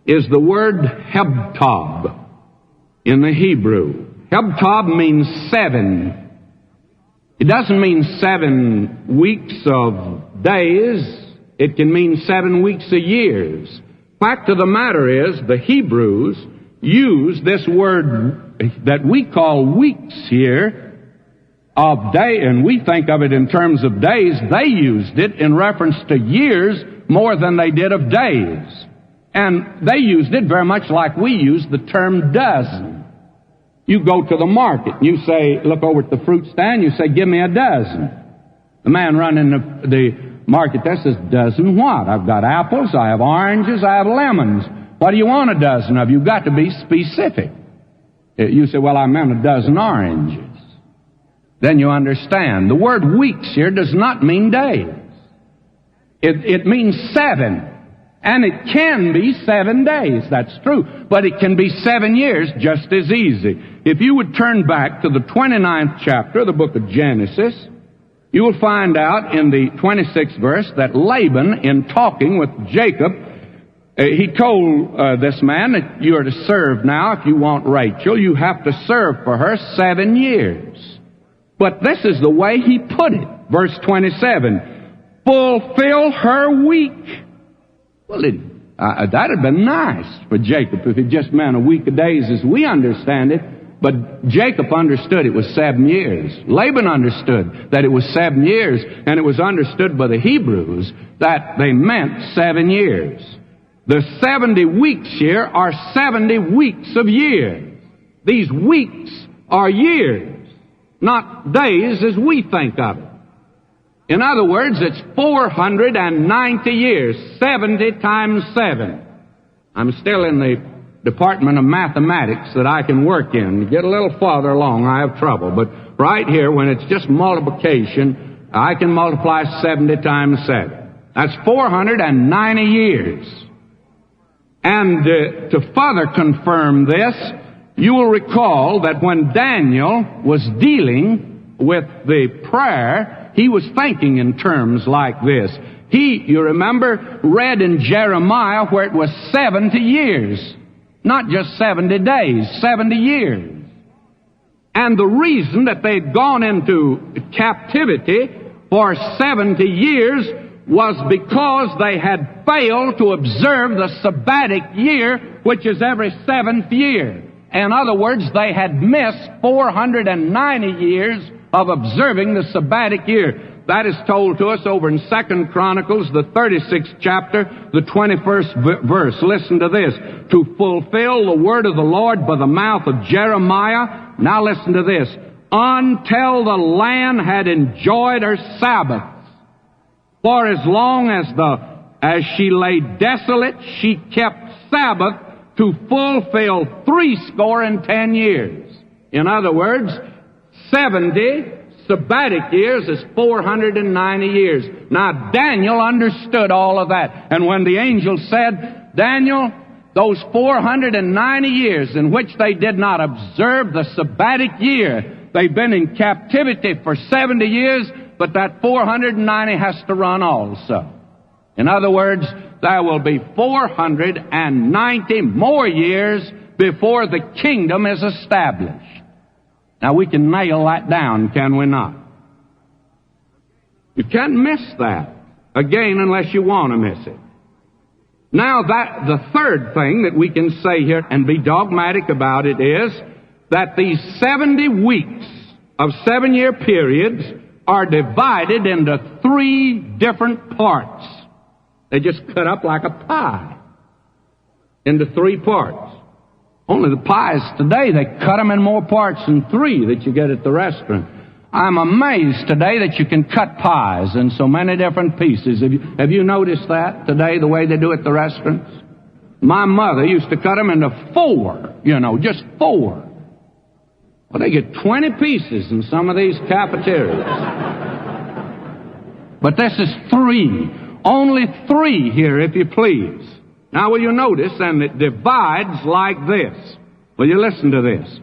is the word hebtob in the Hebrew. Hebtob means 7. It doesn't mean 7 weeks of days. It can mean 7 weeks of years. Fact of the matter is, the Hebrews use this word that we call weeks here of day, and we think of it in terms of days. They used it in reference to years more than they did of days. And they used it very much like we use the term dozen. You go to the market, you say, look over at the fruit stand, you say, give me a dozen. The man running the market there says, dozen what? I've got apples, I have oranges, I have lemons. What do you want a dozen of? You've got to be specific. You say, well, I meant a dozen oranges. Then you understand. The word weeks here does not mean days. It means 7. And it can be 7 days, that's true. But it can be 7 years just as easy. If you would turn back to the 29th chapter of the book of Genesis, you will find out in the 26th verse that Laban, in talking with Jacob, he told this man that you are to serve now, if you want Rachel, you have to serve for her 7 years. But this is the way he put it. Verse 27, fulfill her week. Well, that had been nice for Jacob if it just meant a week of days as we understand it. But Jacob understood it was 7 years. Laban understood that it was 7 years, and it was understood by the Hebrews that they meant 7 years. The 70 weeks here are 70 weeks of years. These weeks are years, not days as we think of it. In other words, it's 490 years, 70 times 7. I'm still in the department of mathematics that I can work in. To get a little farther along, I have trouble. But right here, when it's just multiplication, I can multiply 70 times 7. That's 490 years. And to further confirm this, you will recall that when Daniel was dealing with the prayer, he was thinking in terms like this. He, you remember, read in Jeremiah where it was 70 years. Not just 70 days, 70 years. And the reason that they'd gone into captivity for 70 years was because they had failed to observe the sabbatic year, which is every 7th year. In other words, they had missed 490 years of observing the sabbatic year. That is told to us over in 2 Chronicles, the 36th chapter, the 21st verse. Listen to this. To fulfill the word of the Lord by the mouth of Jeremiah. Now listen to this. Until the land had enjoyed her Sabbaths. For as long as she lay desolate, she kept Sabbath to fulfill 70 years. In other words, 70 sabbatic years is 490 years. Now, Daniel understood all of that. And when the angel said, Daniel, those 490 years in which they did not observe the sabbatic year, they've been in captivity for 70 years, but that 490 has to run also. In other words, there will be 490 more years before the kingdom is established. Now, we can nail that down, can we not? You can't miss that, again, unless you want to miss it. Now, the third thing that we can say here and be dogmatic about it is that these 70 weeks of 7-year periods are divided into 3 different parts. They just cut up like a pie into 3 parts. Only the pies today, they cut them in more parts than 3 that you get at the restaurant. I'm amazed today that you can cut pies in so many different pieces. Have you noticed that today, the way they do at the restaurants? My mother used to cut them into 4, just 4. Well, they get 20 pieces in some of these cafeterias. But this is 3. Only 3 here, if you please. Now, will you notice, and it divides like this. Will you listen to this?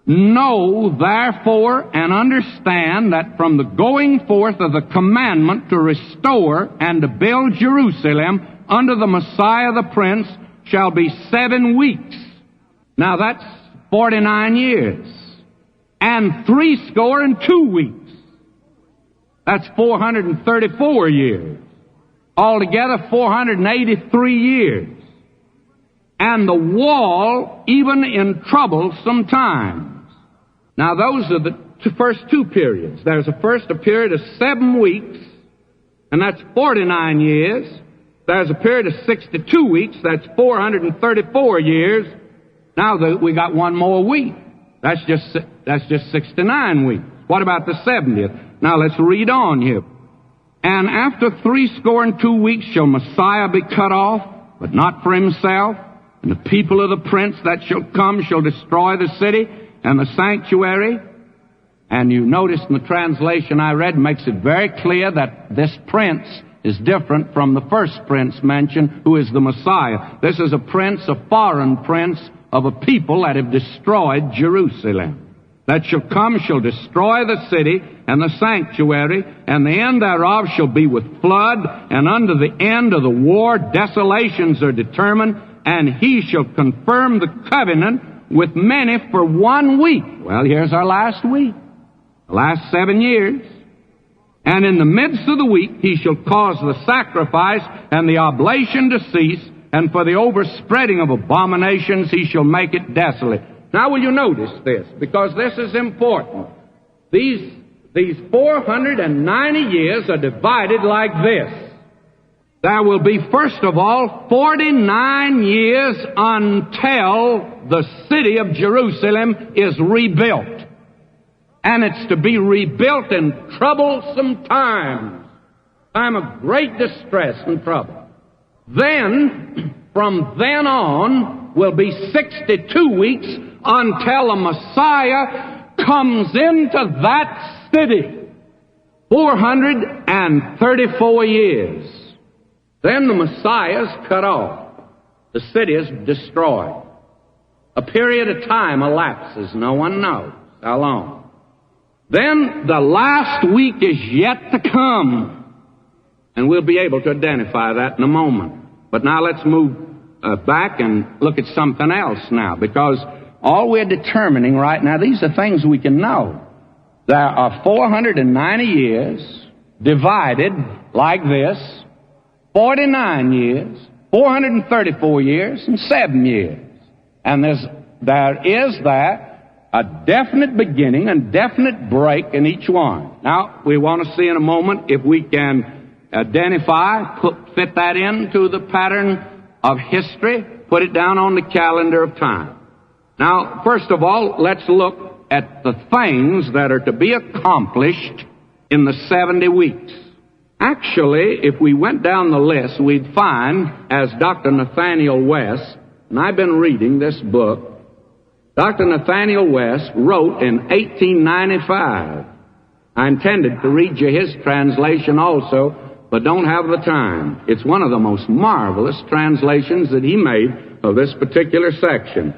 Know, therefore, and understand that from the going forth of the commandment to restore and to build Jerusalem under the Messiah the Prince shall be 7 weeks. Now that's 49 years. And 62 weeks. That's 434 years. Altogether 483 years. And the wall even in troublesome times. Now those are the first two periods. There's a period of 7 weeks, and that's 49 years. There's a period of 62 weeks, that's 434 years. Now we got one more week. That's just 69 weeks. What about the 70th? Now let's read on here. And after 62 weeks shall Messiah be cut off, but not for himself. And the people of the prince that shall come shall destroy the city and the sanctuary. And you notice in the translation I read makes it very clear that this prince is different from the first prince mentioned, who is the Messiah. This is a prince, a foreign prince of a people that have destroyed Jerusalem. That shall come shall destroy the city and the sanctuary, and the end thereof shall be with flood, and unto the end of the war desolations are determined, and he shall confirm the covenant with many for 1 week. Well, here's our last week. The last 7 years. And in the midst of the week he shall cause the sacrifice and the oblation to cease, and for the overspreading of abominations he shall make it desolate. Now will you notice this, because this is important. These 490 years are divided like this. There will be, first of all, 49 years until the city of Jerusalem is rebuilt. And it's to be rebuilt in troublesome times. Time of great distress and trouble. Then, from then on, will be 62 weeks until a Messiah comes into that city. 434 years. Then the Messiah is cut off. The city is destroyed. A period of time elapses. No one knows how long. Then the last week is yet to come. And we'll be able to identify that in a moment. But now let's move back and look at something else now. Because all we're determining right now, these are things we can know. There are 490 years divided like this. 49 years, 434 years, and 7 years. And there is a definite beginning and definite break in each one. Now, we want to see in a moment if we can identify, fit that into the pattern of history, put it down on the calendar of time. Now, first of all, let's look at the things that are to be accomplished in the 70 weeks. Actually, if we went down the list, we'd find, as Dr. Nathaniel West, and I've been reading this book, Dr. Nathaniel West wrote in 1895. I intended to read you his translation also, but don't have the time. It's one of the most marvelous translations that he made of this particular section.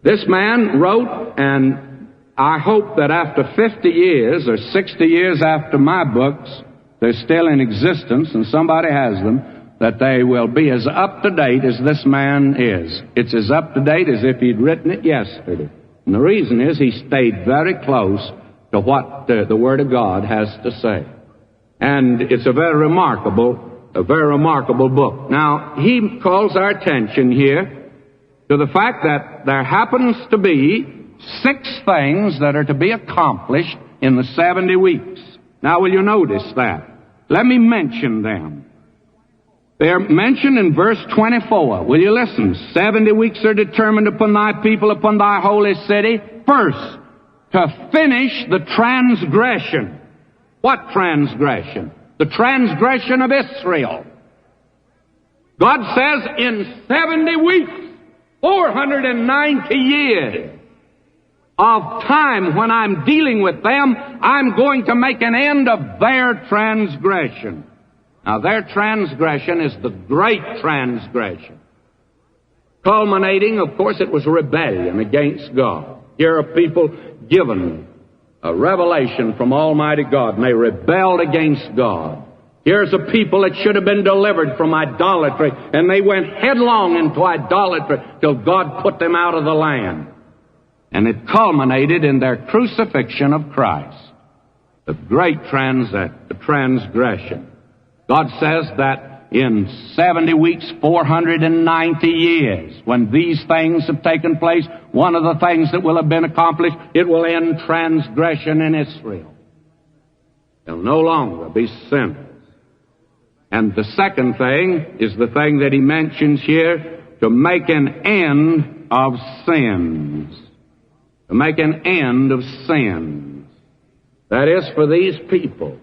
This man wrote, and I hope that after 50 years or 60 years after my books, they're still in existence and somebody has them, that they will be as up-to-date as this man is. It's as up-to-date as if he'd written it yesterday. And the reason is he stayed very close to what the Word of God has to say. And it's a very remarkable book. Now, he calls our attention here to the fact that there happens to be 6 things that are to be accomplished in the 70 weeks. Now, will you notice that? Let me mention them. They're mentioned in verse 24. Will you listen? 70 weeks are determined upon thy people, upon thy holy city. First, to finish the transgression. What transgression? The transgression of Israel. God says in 70 weeks, 490 years of time when I'm dealing with them, I'm going to make an end of their transgression. Now, their transgression is the great transgression. Culminating, of course, it was rebellion against God. Here are people given a revelation from Almighty God, and they rebelled against God. Here's a people that should have been delivered from idolatry, and they went headlong into idolatry till God put them out of the land. And it culminated in their crucifixion of Christ, the great transgression. God says that in 70 weeks, 490 years, when these things have taken place, one of the things that will have been accomplished, it will end transgression in Israel. They'll no longer be sinners. And the second thing is the thing that he mentions here, to make an end of sins. To make an end of sins. That is for these people.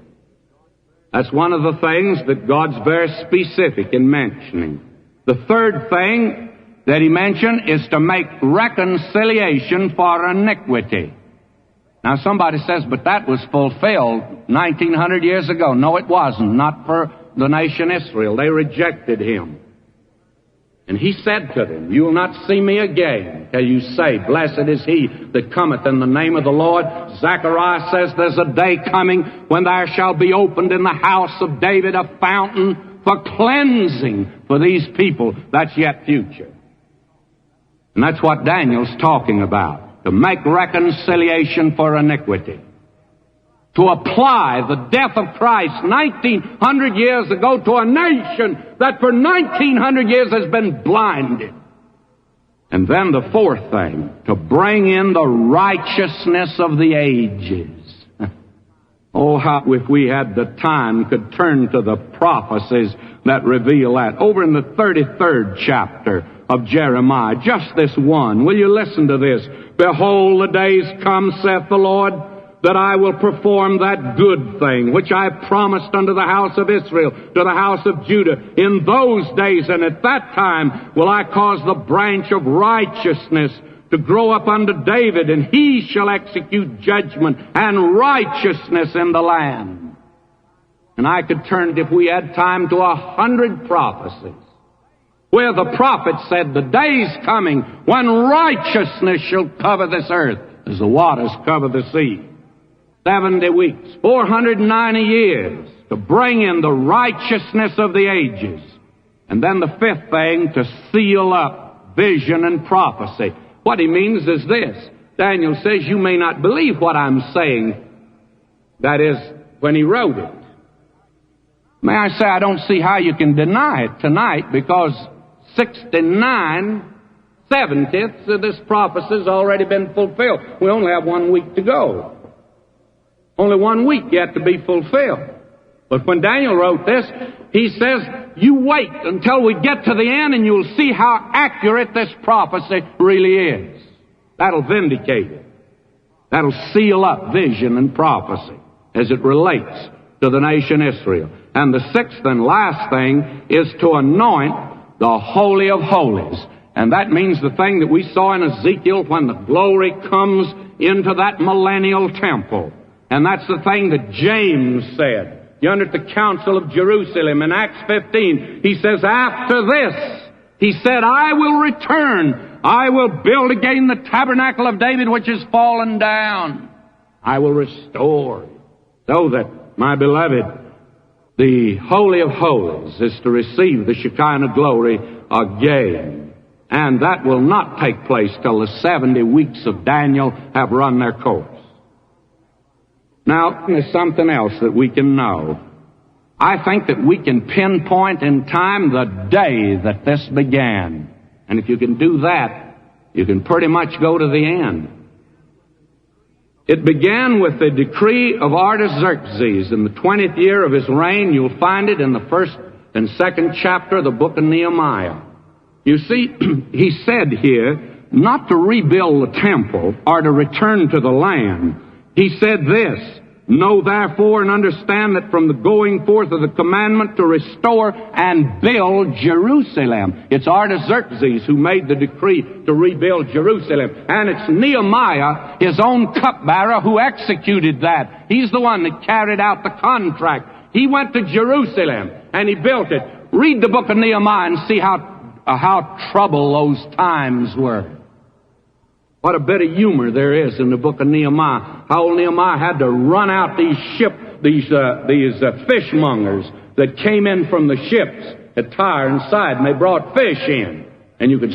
That's one of the things that God's very specific in mentioning. The third thing that he mentioned is to make reconciliation for iniquity. Now somebody says, but that was fulfilled 1900 years ago. No, it wasn't. Not for the nation Israel. They rejected him. And he said to them, you will not see me again till you say, blessed is he that cometh in the name of the Lord. Zechariah says there's a day coming when there shall be opened in the house of David a fountain for cleansing for these people. That's yet future. And that's what Daniel's talking about. To make reconciliation for iniquity. To apply the death of Christ 1900 years ago to a nation that for 1900 years has been blinded. And then the fourth thing, to bring in the righteousness of the ages. Oh, how if we had the time could turn to the prophecies that reveal that. Over in the 33rd chapter of Jeremiah, just this one. Will you listen to this? Behold, the days come, saith the Lord, that I will perform that good thing which I promised unto the house of Israel, to the house of Judah. In those days and at that time will I cause the branch of righteousness to grow up unto David, and he shall execute judgment and righteousness in the land. And I could turn, if we had time, to 100 prophecies where the prophet said, the day's coming when righteousness shall cover this earth as the waters cover the sea. 70 weeks, 490 years to bring in the righteousness of the ages. And then the fifth thing, to seal up vision and prophecy. What he means is this. Daniel says, you may not believe what I'm saying. That is, when he wrote it. May I say, I don't see how you can deny it tonight, because 69/70ths of this prophecy has already been fulfilled. We only have 1 week to go. Only 1 week yet to be fulfilled. But when Daniel wrote this, he says, you wait until we get to the end and you'll see how accurate this prophecy really is. That'll vindicate it. That'll seal up vision and prophecy as it relates to the nation Israel. And the sixth and last thing is to anoint the Holy of Holies. And that means the thing that we saw in Ezekiel when the glory comes into that millennial temple. And that's the thing that James said. Yonder at the Council of Jerusalem in Acts 15. He says, after this, he said, I will return. I will build again the tabernacle of David which is fallen down. I will restore. So that, my beloved, the Holy of Holies is to receive the Shekinah glory again. And that will not take place till the 70 weeks of Daniel have run their course. Now, there's something else that we can know. I think that we can pinpoint in time the day that this began. And if you can do that, you can pretty much go to the end. It began with the decree of Artaxerxes in the 20th year of his reign. You'll find it in the 1st and 2nd chapter of the book of Nehemiah. You see, he said here not to rebuild the temple or to return to the land. He said this, know therefore and understand that from the going forth of the commandment to restore and build Jerusalem. It's Artaxerxes who made the decree to rebuild Jerusalem. And it's Nehemiah, his own cupbearer, who executed that. He's the one that carried out the contract. He went to Jerusalem and he built it. Read the book of Nehemiah and see how troubled those times were. What a bit of humor there is in the book of Nehemiah. How old Nehemiah had to run out these fishmongers that came in from the ships at Tyre and Sidon. They brought fish in, and you could